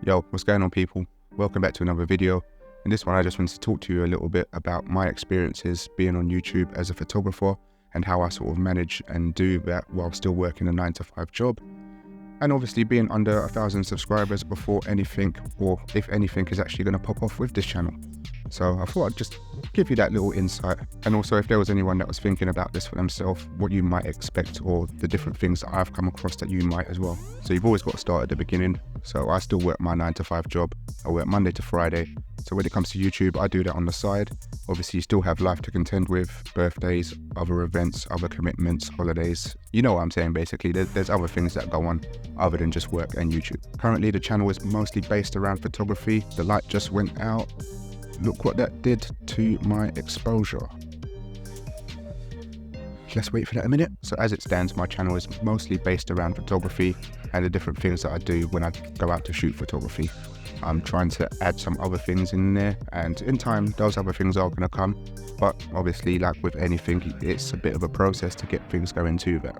Yo, what's going on, people? Welcome back to another video. In this one, I just wanted to talk to you a little bit about my experiences being on YouTube as a photographer and how I sort of manage and do that while still working a 9-to-5 job. And obviously being under 1,000 subscribers before anything, or if anything, is actually going to pop off with this channel. So I thought I'd just give you that little insight. And also if there was anyone that was thinking about this for themselves, what you might expect or the different things that I've come across that you might as well. So you've always got to start at the beginning. So I still work my 9-to-5 job. I work Monday to Friday. So when it comes to YouTube, I do that on the side. Obviously you still have life to contend with, birthdays, other events, other commitments, holidays. You know what I'm saying basically. There's other things that go on other than just work and YouTube. Currently the channel is mostly based around photography. The light just went out. Look what that did to my exposure. Let's wait for that a minute. So as it stands, my channel is mostly based around photography and the different things that I do when I go out to shoot photography. I'm trying to add some other things in there, and in time those other things are going to come, but obviously like with anything, it's a bit of a process to get things going to that.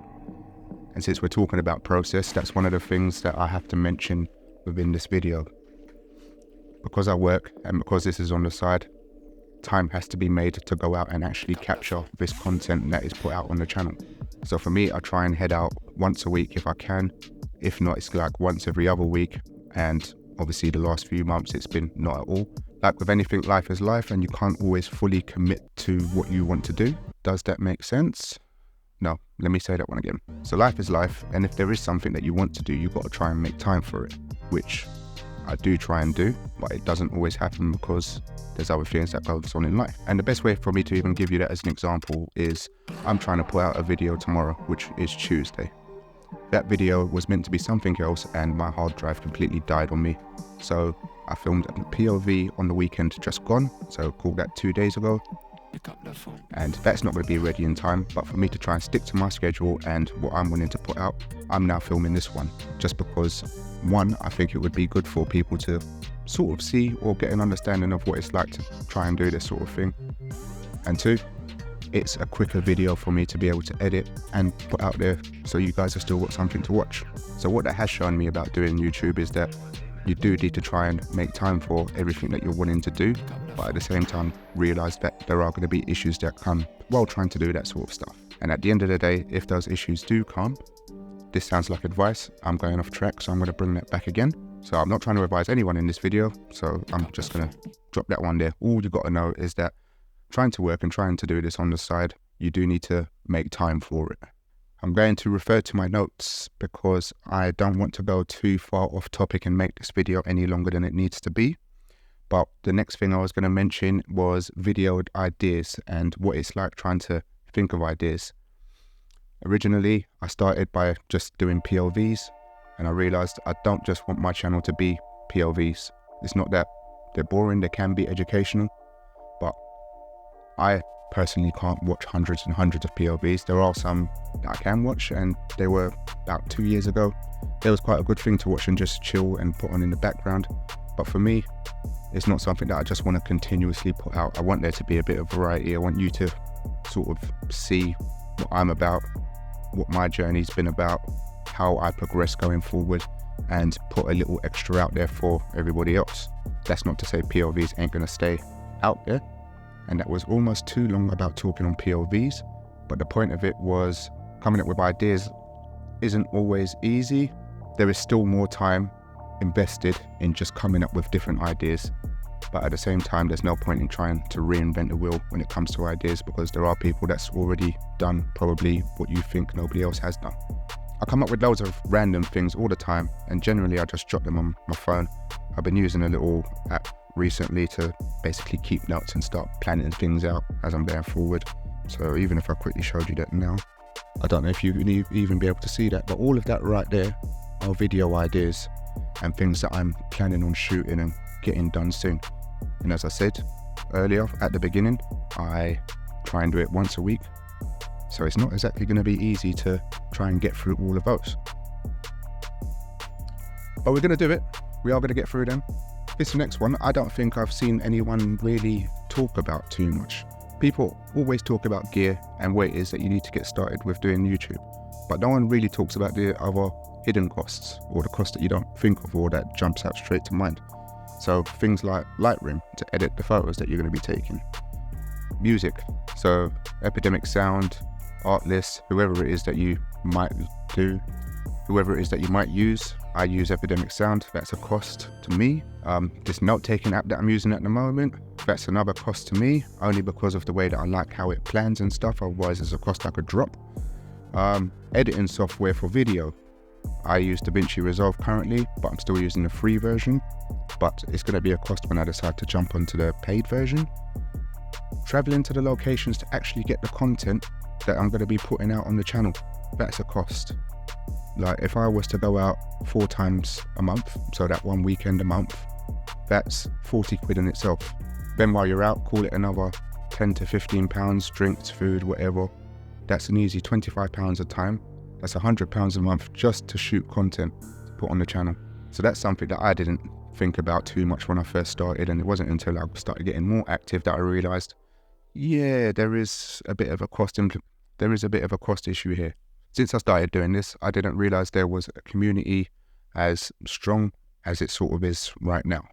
And since we're talking about process, that's one of the things that I have to mention within this video. Because I work and because this is on the side, time has to be made to go out and actually capture this content that is put out on the channel. So for me, I try and head out once a week if I can. If not, it's like once every other week. And obviously the last few months, it's been not at all. Like with anything, life is life and you can't always fully commit to what you want to do. Does that make sense? No, let me say that one again. So life is life. And if there is something that you want to do, you've got to try and make time for it, which I do try and do, but it doesn't always happen because there's other things that goes on in life. And the best way for me to even give you that as an example is I'm trying to put out a video tomorrow, which is Tuesday. That video was meant to be something else and my hard drive completely died on me. So I filmed a POV on the weekend just gone, so called that 2 days ago. And that's not going to be ready in time, but for me to try and stick to my schedule and what I'm wanting to put out, I'm now filming this one just because, one, I think it would be good for people to sort of see or get an understanding of what it's like to try and do this sort of thing, and two, it's a quicker video for me to be able to edit and put out there so you guys have still got something to watch. So what that has shown me about doing YouTube is that you do need to try and make time for everything that you're wanting to do, but at the same time realize that there are going to be issues that come while trying to do that sort of stuff. And at the end of the day, if those issues do come, this sounds like advice. I'm going off track, so I'm going to bring that back again. So I'm not trying to advise anyone in this video, so I'm just going to drop that one there. All you got to know is that trying to work and trying to do this on the side, you do need to make time for it. I'm going to refer to my notes because I don't want to go too far off topic and make this video any longer than it needs to be. But the next thing I was going to mention was video ideas and what it's like trying to think of ideas. Originally, I started by just doing POVs, and I realized I don't just want my channel to be POVs. It's not that they're boring, they can be educational, but I personally can't watch hundreds and hundreds of POVs. There are some that I can watch, and they were about 2 years ago. It was quite a good thing to watch and just chill and put on in the background. But for me, it's not something that I just want to continuously put out. I want there to be a bit of variety. I want you to sort of see what I'm about, what my journey's been about, how I progress going forward, and put a little extra out there for everybody else. That's not to say POVs ain't gonna stay out there. And that was almost too long about talking on POVs, but the point of it was coming up with ideas isn't always easy. There is still more time invested in just coming up with different ideas, but at the same time there's no point in trying to reinvent the wheel when it comes to ideas, because there are people that's already done probably what you think nobody else has done. I come up with loads of random things all the time, and generally I just jot them on my phone. I've been using a little app recently to basically keep notes and start planning things out as I'm going forward. So even if I quickly showed you that now, I don't know if you can even be able to see that, but all of that right there are video ideas and things that I'm planning on shooting and getting done soon. And as I said earlier at the beginning, I try and do it once a week. So it's not exactly going to be easy to try and get through all of those. But we're going to do it. We are going to get through them. This next one, I don't think I've seen anyone really talk about too much. People always talk about gear and what it is that you need to get started with doing YouTube, but no one really talks about the other hidden costs, or the cost that you don't think of or that jumps out straight to mind. So things like Lightroom to edit the photos that you're going to be taking. Music, so Epidemicsound, Artlist, whoever it is that you might use. I use Epidemicsound. That's a cost to me. This note-taking app that I'm using at the moment, that's another cost to me, only because of the way that I like how it plans and stuff. Otherwise, it's a cost I could drop. Editing software for video, I use DaVinci Resolve currently, but I'm still using the free version. But it's going to be a cost when I decide to jump onto the paid version. Traveling to the locations to actually get the content that I'm going to be putting out on the channel, that's a cost. Like if I was to go out 4 times a month, so that one weekend a month, that's 40 quid in itself. Then while you're out, call it another 10 to 15 pounds, drinks, food, whatever. That's an easy 25 pounds a time. That's 100 pounds a month just to shoot content to put on the channel. So that's something that I didn't think about too much when I first started, and it wasn't until I started getting more active that I realized, yeah, there is a bit of a cost issue here. Since I started doing this, I didn't realize there was a community as strong as it sort of is right now.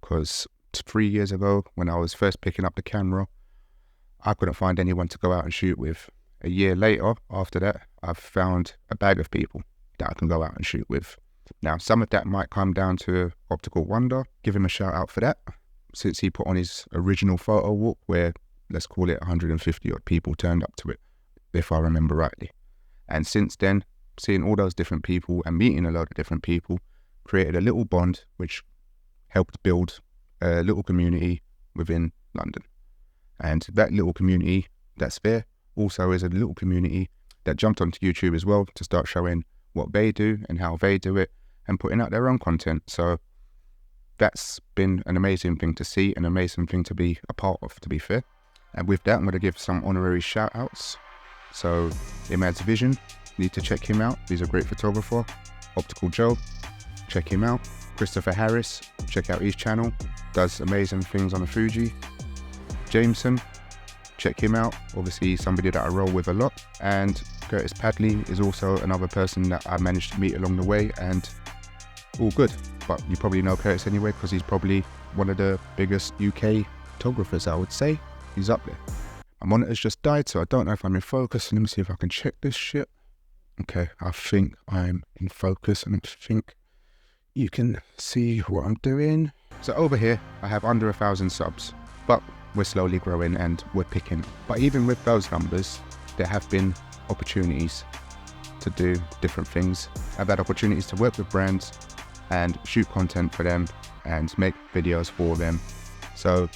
Because 3 years ago, when I was first picking up the camera, I couldn't find anyone to go out and shoot with. A year later, after that, I've found a bag of people that I can go out and shoot with. Now, some of that might come down to Optical Wonder. Give him a shout out for that, since he put on his original photo walk where, let's call it 150 odd people turned up to it, if I remember rightly. And since then, seeing all those different people and meeting a lot of different people created a little bond which helped build a little community within London. And that little community that's there also is a little community that jumped onto YouTube as well to start showing what they do and how they do it and putting out their own content. So that's been an amazing thing to see, an amazing thing to be a part of, to be fair. And with that, I'm going to give some honorary shout outs. So Imad's Vision, need to check him out. He's a great photographer. Optical Joe, check him out. Christopher Harris, check out his channel. Does amazing things on a Fuji. Jameson, check him out. Obviously somebody that I roll with a lot. And Curtis Padley is also another person that I managed to meet along the way, and all good. But you probably know Curtis anyway, because he's probably one of the biggest UK photographers, I would say. He's up there. My monitor's just died, so I don't know if I'm in focus. Let me see if I can check this shit. Okay, I think I'm in focus, and I think you can see what I'm doing. So over here, I have under 1,000 subs, but we're slowly growing and we're picking. But even with those numbers, there have been opportunities to do different things. I've had opportunities to work with brands and shoot content for them and make videos for them. So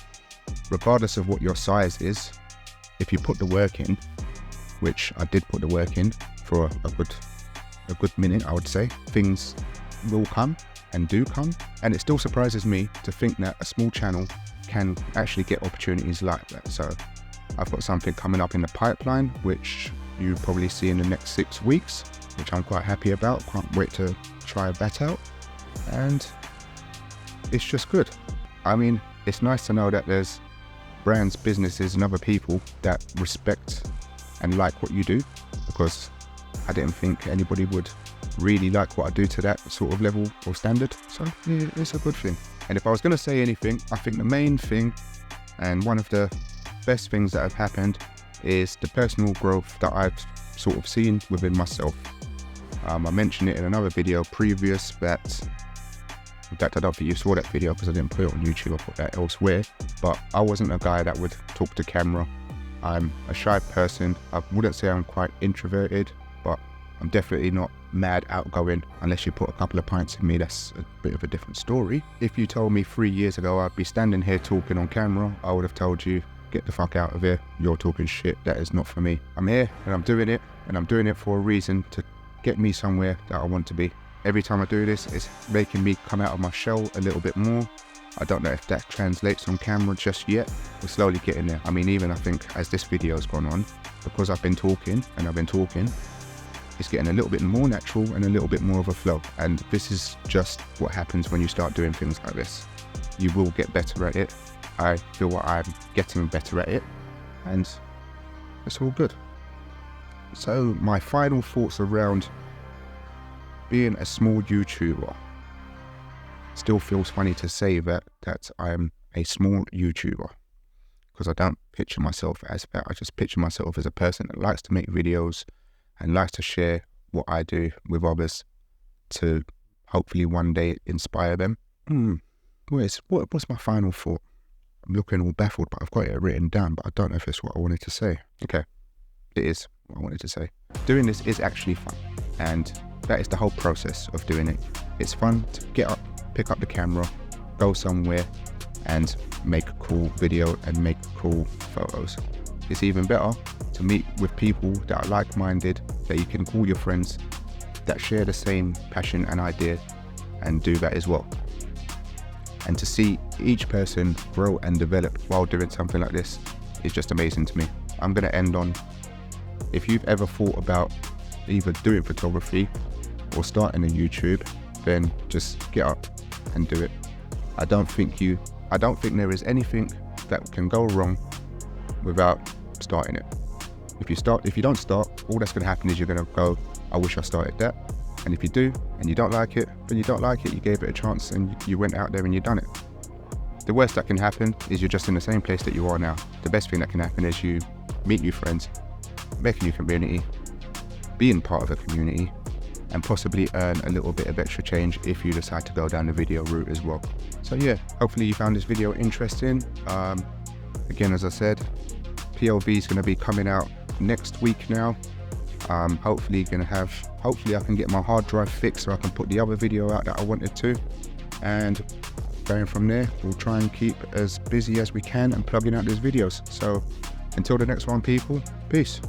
regardless of what your size is, if you put the work in, which I did put the work in for a good minute, I would say, things will come and do come. And it still surprises me to think that a small channel can actually get opportunities like that. So I've got something coming up in the pipeline, which you probably see in the next 6 weeks, which I'm quite happy about. Can't wait to try that out. And it's just good. I mean, it's nice to know that there's brands, businesses and other people that respect and like what you do, because I didn't think anybody would really like what I do to that sort of level or standard. So yeah, it's a good thing. And if I was going to say anything, I think the main thing and one of the best things that have happened is the personal growth that I've sort of seen within myself. I mentioned it in another video previous that, in fact, I don't think you saw that video because I didn't put it on YouTube, I put that elsewhere, but I wasn't a guy that would talk to camera. I'm a shy person. I wouldn't say I'm quite introverted, but I'm definitely not mad outgoing. Unless you put a couple of pints in me, that's a bit of a different story. If you told me 3 years ago I'd be standing here talking on camera, I would have told you, get the fuck out of here, you're talking shit, that is not for me. I'm here and I'm doing it, and I'm doing it for a reason, to get me somewhere that I want to be. Every time I do this, it's making me come out of my shell a little bit more. I don't know if that translates on camera just yet. We're slowly getting there. I mean, even I think as this video's gone on, because I've been talking and I've been talking, it's getting a little bit more natural and a little bit more of a flow. And this is just what happens when you start doing things like this. You will get better at it. I feel like I'm getting better at it, and it's all good. So my final thoughts around being a small YouTuber, still feels funny to say that I'm a small YouTuber, because I don't picture myself as that. I just picture myself as a person that likes to make videos and likes to share what I do with others to hopefully one day inspire them. What's my final thought? I'm looking all baffled, but I've got it written down, but I don't know if it's what I wanted to say. Okay, it is what I wanted to say. Doing this is actually fun, and that is the whole process of doing it. It's fun to get up, pick up the camera, go somewhere and make a cool video and make cool photos. It's even better to meet with people that are like-minded, that you can call your friends, that share the same passion and idea and do that as well. And to see each person grow and develop while doing something like this is just amazing to me. I'm going to end on, if you've ever thought about either doing photography or starting a YouTube, then just get up and do it. I don't think there is anything that can go wrong without starting it. If you don't start, all that's going to happen is you're going to go, I wish I started that. And if you do, and you don't like it, then you don't like it. You gave it a chance and you went out there and you done it. The worst that can happen is you're just in the same place that you are now. The best thing that can happen is you meet new friends, make a new community, being part of a community, and possibly earn a little bit of extra change if you decide to go down the video route as well. So yeah, hopefully you found this video interesting. Again, as I said, POV is going to be coming out next week now. Hopefully I can get my hard drive fixed so I can put the other video out that I wanted to, and going from there, we'll try and keep as busy as we can and plugging out these videos. So until the next one, people, peace.